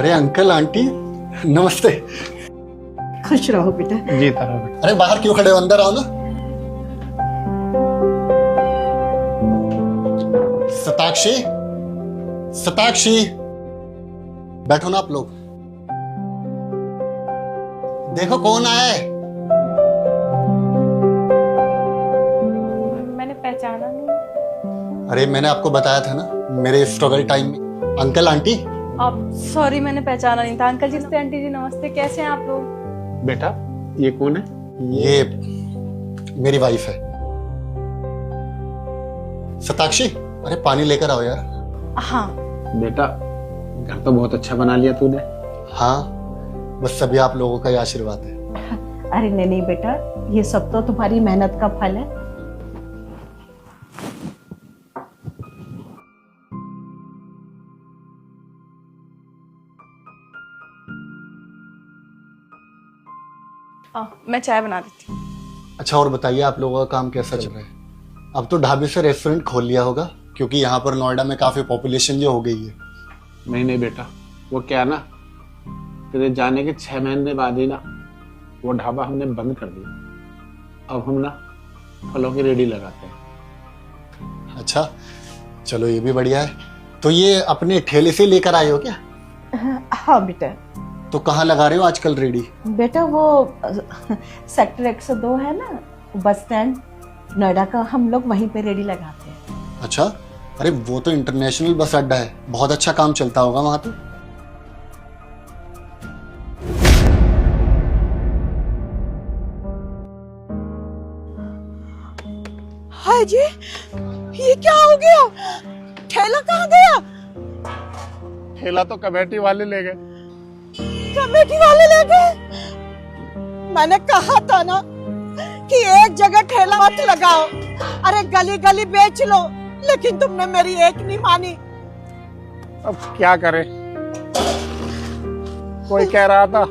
अरे uncle aunty नमस्ते। खुश रहो बेटा। जी तारा बेटा। अरे बाहर क्यों खड़े हो, अंदर आओ ना। सताक्षी, सताक्षी, बैठो ना आप लोग। देखो कौन आया है। मैंने पहचाना नहीं। अरे मैंने आपको बताया था ना मेरे स्ट्रगल टाइम में। Uncle aunty. अब सॉरी, मैंने पहचाना नहीं था। अंकल जी नमस्ते, आंटी जी नमस्ते, कैसे हैं आप लोग? बेटा ये कौन है? ये मेरी वाइफ है सताक्षी। अरे पानी लेकर आओ यार। हाँ बेटा घर तो बहुत अच्छा बना लिया तूने। हाँ बस सभी आप लोगों का ही आशीर्वाद है। अरे नहीं नहीं बेटा, ये सब तो तुम्हारी मेहनत का फल है। मैं चाय बना देती हूँ। अच्छा और बताइए आप लोगों का काम कैसा चल रहा है? अब तो ढाबे से रेस्टोरेंट खोल लिया होगा क्योंकि यहाँ पर नोएडा में काफी पॉपुलेशन जो हो गई है। नहीं बेटा, वो क्या ना, तेरे जाने के 6 महीने बाद ही ना वो ढाबा हमने बंद कर दिया। अब हम ना फलों की रेडी लगाते हैं। अच्छा चलो ये भी बढ़िया है। तो ये अपने ठेले से लेकर आए हो क्या? हाँ बेटा। तो कहाँ लगा रहे हो आजकल रेडी? बेटा वो सेक्टर 102 है ना, बस स्टैंड नोएडा का, हम लोग वहीं पे रेडी लगाते हैं। अच्छा, अरे वो तो इंटरनेशनल बस अड्डा है, बहुत अच्छा काम चलता होगा वहां तो। हाय जी, ये क्या हो गया? ठेला कहाँ गया? ठेला तो कमेटी वाले ले गए। कमेटी वाले ले गए? मैंने कहा था ना कि एक जगह ठेला मत लगाओ, अरे गली गली बेच लो, लेकिन तुमने मेरी एक नहीं मानी। अब क्या करें, कोई कह रहा था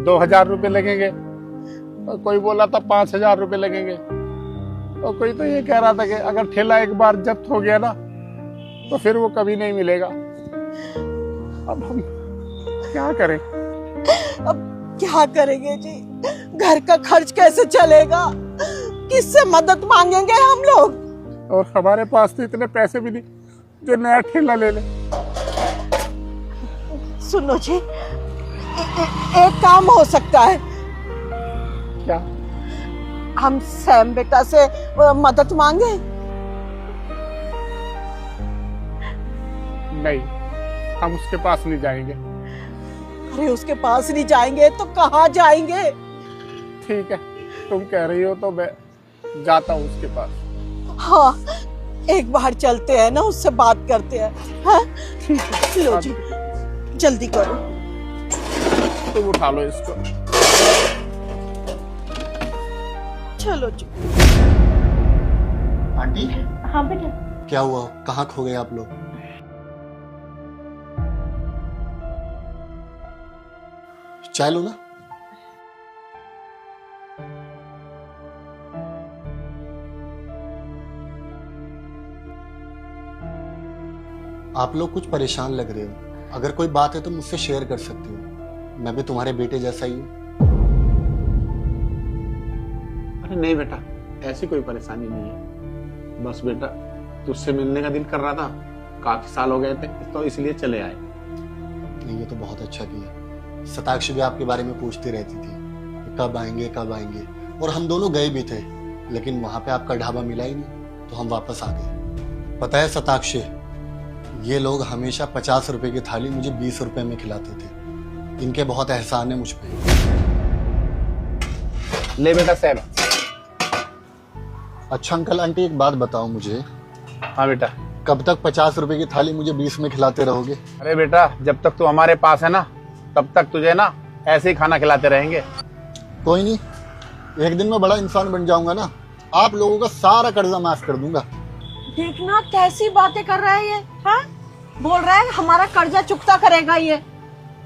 2000 रुपए लगेंगे और कोई बोला था 5000 रुपए लगेंगे और कोई तो ये कह रहा था कि अगर ठेला एक बार जब्त हो गया ना तो फिर वो कभी नहीं मिलेगा। अब हम क्या करें? अब क्या करेंगे जी, घर का खर्च कैसे चलेगा, किससे मदद मांगेंगे हम लोग? और हमारे पास तो इतने पैसे भी नहीं जो नया ठेला ले ले। सुनो जी, एक काम हो सकता है। क्या? हम सैम बेटा से मदद मांगे? नहीं, हम उसके पास नहीं जाएंगे। अरे उसके पास नहीं जाएंगे तो कहाँ जाएंगे? ठीक है, तुम कह रही हो तो मैं जाता हूँ उसके पास। हाँ, एक बार चलते हैं ना, उससे बात करते हैं। हाँ? लो जी, जल्दी करो। तुम उठा लो इसको। चलो जी। आंटी हाँ बेटा। क्या हुआ, कहाँ खो गए आप लोग? चाय लो ना। आप लोग कुछ परेशान लग रहे हो, अगर कोई बात है तो मुझसे शेयर कर सकते हो, मैं भी तुम्हारे बेटे जैसा ही हूँ। अरे नहीं बेटा, ऐसी कोई परेशानी नहीं है। बस बेटा तुझसे मिलने का दिल कर रहा था, काफी साल हो गए थे तो इसलिए चले आए। नहीं ये तो बहुत अच्छा किया। सताक्षी भी आपके बारे में पूछती रहती थी कि कब आएंगे कब आएंगे, और हम दोनों गए भी थे लेकिन वहां पे आपका ढाबा मिला ही नहीं तो हम वापस आ गए। पता है सताक्षी, ये लोग हमेशा 50 रुपए की थाली मुझे 20 रुपए में खिलाते थे, इनके बहुत एहसान है मुझ पे। ले बेटा सैम। अच्छा अंकल आंटी एक बात बताओ मुझे, हाँ बेटा। कब तक 50 रुपए की थाली मुझे 20 में खिलाते रहोगे? अरे बेटा जब तक तू हमारे पास है ना तब तक तुझे ना ऐसे ही खाना खिलाते रहेंगे। कोई नहीं, एक दिन मैं बड़ा इंसान बन जाऊंगा ना, आप लोगों का सारा कर्जा माफ कर दूंगा। देखना कैसी बातें कर रहा है ये। हाँ? बोल रहा है हमारा कर्जा चुकता करेगा ये।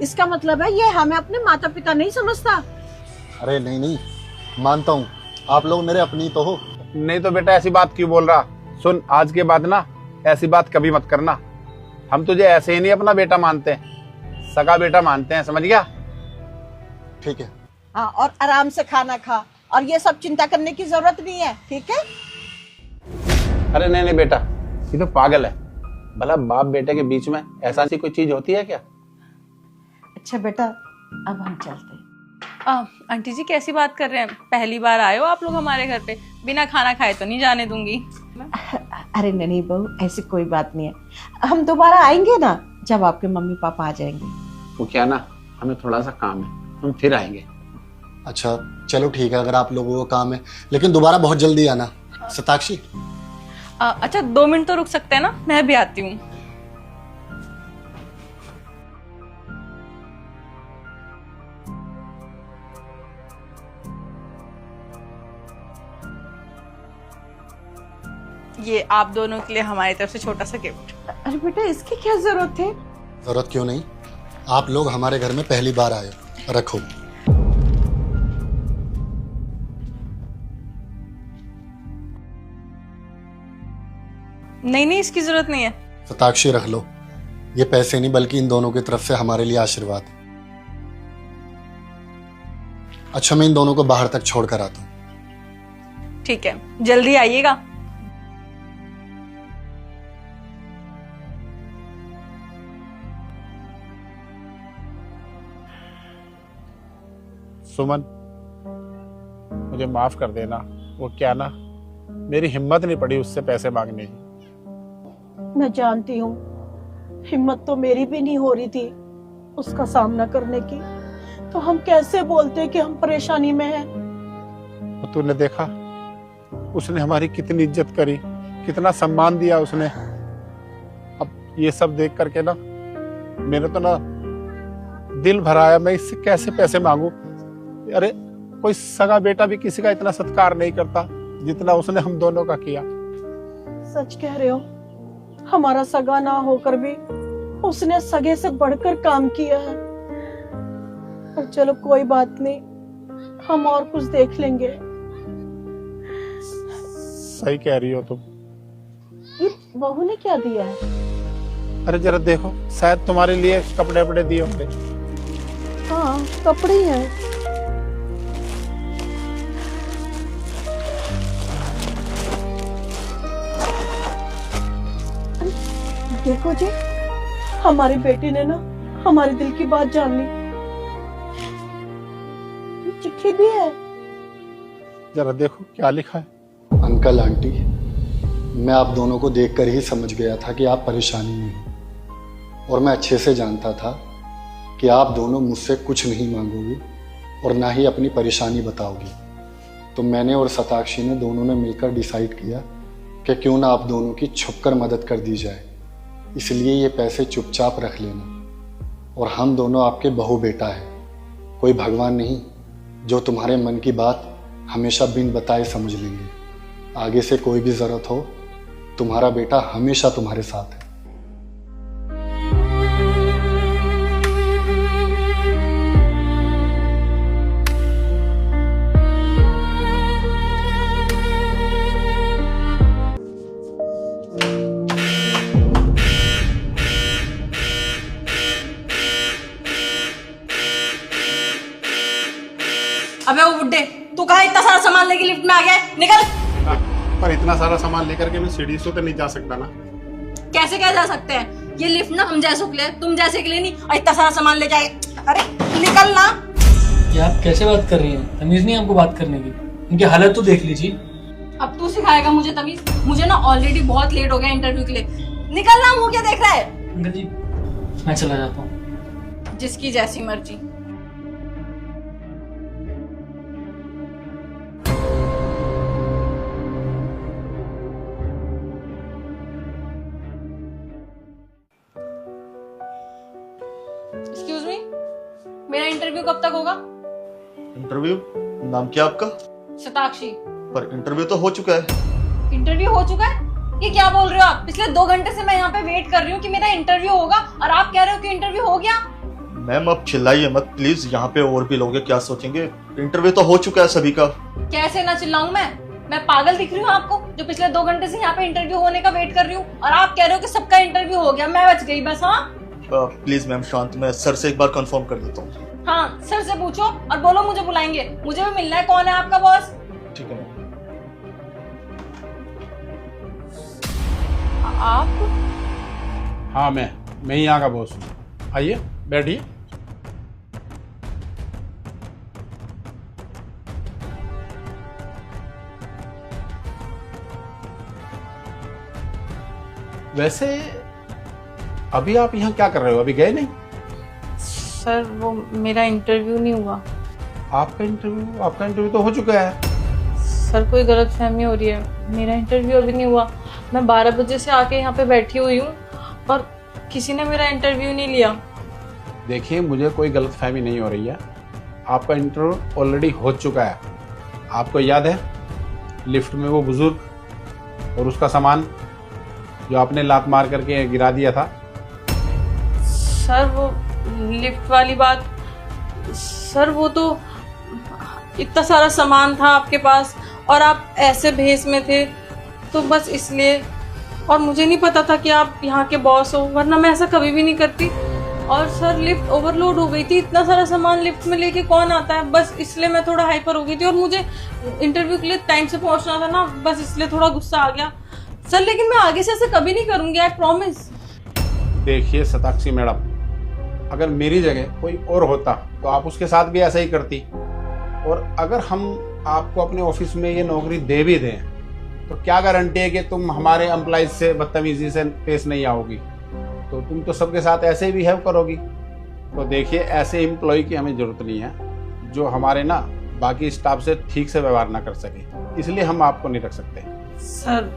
इसका मतलब है ये हमें अपने माता पिता नहीं समझता। अरे नहीं नहीं, मानता हूँ आप लोग मेरे अपनी तो हो। नहीं तो बेटा ऐसी बात क्यों बोल रहा? सुन, आज के बाद ना ऐसी बात कभी मत करना। हम तुझे ऐसे ही नहीं अपना बेटा मानते। सगा बेटा मानते हैं, समझ गया? ठीक है। हाँ, और आराम से खाना खा, और ये सब चिंता करने की जरूरत नहीं है, ठीक है? अरे नहीं नहीं बेटा, ये तो पागल है। भला बाप बेटे के बीच में ऐसा सी कोई चीज होती है क्या? अच्छा बेटा, अब हम चलते हैं। आंटी जी कैसी बात कर रहे हैं? पहली बार आए हो आप लोग हमारे घर पे, बिना खाना खाए तो नहीं जाने दूंगी। अरे नहीं बहू, ऐसी कोई बात नहीं है। हम दोबारा आएंगे ना जब आपके मम्मी पापा आ जाएंगे। वो क्या ना, हमें थोड़ा सा काम है, हम फिर आएंगे। अच्छा चलो ठीक है, अगर आप लोगों को काम है, लेकिन दोबारा बहुत जल्दी आना। शताक्षी, अच्छा 2 मिनट तो रुक सकते हैं ना, मैं भी आती हूँ। ये आप दोनों के लिए हमारी तरफ से छोटा सा गिफ्ट। अरे बेटा, इसकी क्या जरूरत है? जरूरत क्यों नहीं, आप लोग हमारे घर में पहली बार आए हो, रखो। नहीं नहीं, इसकी जरूरत नहीं है। शताक्षी रख लो, ये पैसे नहीं बल्कि इन दोनों की तरफ से हमारे लिए आशीर्वाद है। अच्छा मैं इन दोनों को बाहर तक छोड़ कर आता हूँ। ठीक है, जल्दी आइएगा। सुमन, मुझे माफ कर देना। वो क्या ना, मेरी हिम्मत नहीं पड़ी उससे पैसे मांगने की। मैं जानती हूँ, हिम्मत तो मेरी भी नहीं हो रही थी उसका सामना करने की, तो हम कैसे बोलते कि हम परेशानी में हैं। और तूने देखा उसने हमारी कितनी इज्जत करी, कितना सम्मान दिया उसने। अब ये सब देख करके ना मेरे तो ना दिल भर आया, मैं इससे कैसे पैसे मांगू। अरे कोई सगा बेटा भी किसी का इतना सत्कार नहीं करता जितना उसने हम दोनों का किया। सच कह रहे हो, हमारा सगा ना होकर भी उसने सगे से बढ़कर काम किया है। पर चलो कोई बात नहीं, हम और कुछ देख लेंगे। सही कह रही हो तुम। ये बहू ने क्या दिया है? अरे जरा देखो, शायद तुम्हारे लिए कपड़े वपड़े दिए होंगे। हाँ, कपड़े ही हैं। देखो जी, हमारी बेटी ने ना हमारे दिल की बात जान ली। ये चिट्ठी भी है। जरा देखो क्या लिखा है। अंकल आंटी, मैं आप दोनों को देखकर ही समझ गया था कि आप परेशानी में हो, और मैं अच्छे से जानता था कि आप दोनों मुझसे कुछ नहीं मांगोगी और ना ही अपनी परेशानी बताओगी। तो मैंने और शताक्षी ने दोनों ने मिलकर डिसाइड किया कि क्यों ना आप दोनों की छुपकर मदद कर दी जाए। इसलिए ये पैसे चुपचाप रख लेना, और हम दोनों आपके बहू बेटा है, कोई भगवान नहीं जो तुम्हारे मन की बात हमेशा बिन बताए समझ लेंगे। आगे से कोई भी जरूरत हो, तुम्हारा बेटा हमेशा तुम्हारे साथ है। अबे वो बुड्ढे, तू कहाँ इतना सारा सामान लेके लिफ्ट में आ गया है? निकल। पर इतना सारा सामान लेकर के मैं सीढ़ी से तो नहीं जा सकता ना। कैसे क्या जा सकते हैं? ये लिफ्ट ना हम जैसों के लिए, तुम जैसे के लिए नहीं। और इतना सारा सामान लेके आए, अरे निकल ना। ये आप कैसे बात कर रही हैं? तमीज नहीं आपको बात करने की? उनकी हालत तो देख लीजिए। अब तू सिखाएगा मुझे तमीज? मुझे ना ऑलरेडी बहुत लेट हो गया इंटरव्यू के लिए। निकल ना, मुंह क्या देख रहा है? अंकल जी, मैं चला जाता हूँ। जिसकी जैसी मर्जी। एक्सक्यूज मी, मेरा इंटरव्यू कब तक होगा? इंटरव्यू? नाम क्या आपका? शताक्षी। पर इंटरव्यू तो हो चुका है। इंटरव्यू हो चुका है? ये क्या बोल रहे हो आप? पिछले 2 घंटे से मैं यहाँ पे वेट कर रही हूँ कि मेरा इंटरव्यू होगा, और आप कह रहे हो कि इंटरव्यू हो गया। मैम अब चिल्लाइए मत प्लीज, यहाँ पे और भी लोग हैं, क्या सोचेंगे। इंटरव्यू तो हो चुका है सभी का। कैसे ना चिल्लाऊं मैं पागल दिख रही हूँ आपको, जो पिछले 2 घंटे से यहाँ पे इंटरव्यू होने का वेट कर रही हूँ, और आप कह रहे हो कि सबका इंटरव्यू हो गया, मैं बच गई बस। हाँ प्लीज मैम शांत, मैं सर से एक बार कंफर्म कर देता हूँ। हाँ, सर से पूछो और बोलो मुझे बुलाएंगे, मुझे भी मिलना है। कौन है आपका बॉस? ठीक है मैम। आप? हाँ, मैं ही यहाँ का बॉस हूँ। आइए बैठिए। वैसे अभी आप यहाँ क्या कर रहे हो? अभी गए नहीं? सर वो मेरा इंटरव्यू नहीं हुआ। आपका इंटरव्यू तो हो चुका है। सर कोई गलतफहमी हो रही है, मेरा इंटरव्यू अभी नहीं हुआ। मैं 12 बजे से आके यहाँ पे बैठी हुई हूँ और किसी ने मेरा इंटरव्यू नहीं लिया। देखिए, मुझे कोई गलतफहमी नहीं हो रही है। आपका इंटरव्यू ऑलरेडी हो चुका है। आपको याद है लिफ्ट में वो बुजुर्ग और उसका सामान जो आपने लात मार करके गिरा दिया था? सर वो लिफ्ट वाली बात, सर वो तो इतना सारा सामान था आपके पास और आप ऐसे भेस में थे तो बस इसलिए, और मुझे नहीं पता था कि आप यहाँ के बॉस हो, वरना मैं ऐसा कभी भी नहीं करती। और सर लिफ्ट ओवरलोड हो गई थी, इतना सारा सामान लिफ्ट में लेके कौन आता है, बस इसलिए मैं थोड़ा हाइपर हो गई थी और मुझे इंटरव्यू के लिए टाइम से पहुंचना था ना, बस इसलिए थोड़ा गुस्सा आ गया सर। लेकिन मैं आगे से ऐसा कभी नहीं करूंगी, आई प्रॉमिस। देखिए सताक्षी मैडम, अगर मेरी जगह कोई और होता तो आप उसके साथ भी ऐसा ही करती। और अगर हम आपको अपने ऑफिस में ये नौकरी दे भी दें तो क्या गारंटी है कि तुम हमारे एम्प्लॉइज से बदतमीजी से पेश नहीं आओगी? तो तुम तो सबके साथ ऐसे ही बिहेव करोगी। तो देखिए, ऐसे एम्प्लॉय की हमें जरूरत नहीं है जो हमारे ना बाकी स्टाफ से ठीक से व्यवहार ना कर सके, इसलिए हम आपको नहीं रख सकते। सर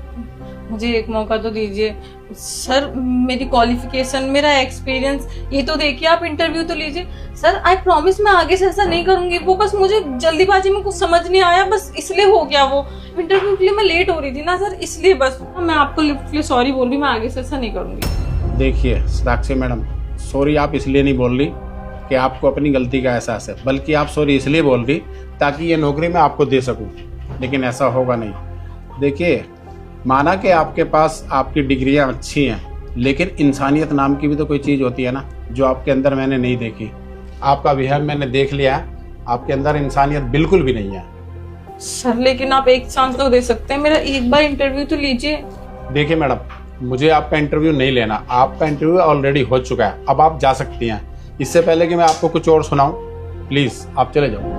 मुझे एक मौका तो दीजिए सर, मेरी क्वालिफिकेशन, मेरा एक्सपीरियंस ये तो देखिए, आप इंटरव्यू तो लीजिए सर। आई प्रॉमिस मैं आगे से ऐसा नहीं करूंगी। वो बस मुझे जल्दीबाजी में कुछ समझ नहीं आया, बस इसलिए हो गया। वो इंटरव्यू के लिए मैं लेट हो रही थी ना सर, इसलिए बस मैं आपको लिफ्ट के लिए सॉरी बोल रही, मैं आगे से ऐसा नहीं करूंगी। देखिए साक्षी मैडम, सॉरी आप इसलिए नहीं बोल रही कि आपको अपनी गलती का एहसास है, बल्कि आप सॉरी इसलिए बोल रही ताकि ये नौकरी मैं आपको दे सकूं, लेकिन ऐसा होगा नहीं। देखिए, माना कि आपके पास आपकी डिग्रियां अच्छी हैं, लेकिन इंसानियत नाम की भी तो कोई चीज़ होती है ना, जो आपके अंदर मैंने नहीं देखी। आपका बिहेव मैंने देख लिया, आपके अंदर इंसानियत बिल्कुल भी नहीं है। सर लेकिन आप एक चांस तो दे सकते हैं, मेरा एक बार इंटरव्यू तो लीजिए। देखिए मैडम, मुझे आपका इंटरव्यू नहीं लेना, आपका इंटरव्यू ऑलरेडी हो चुका है, अब आप जा सकती हैं। इससे पहले कि मैं आपको कुछ और सुनाऊं, प्लीज़ आप चले जाओ।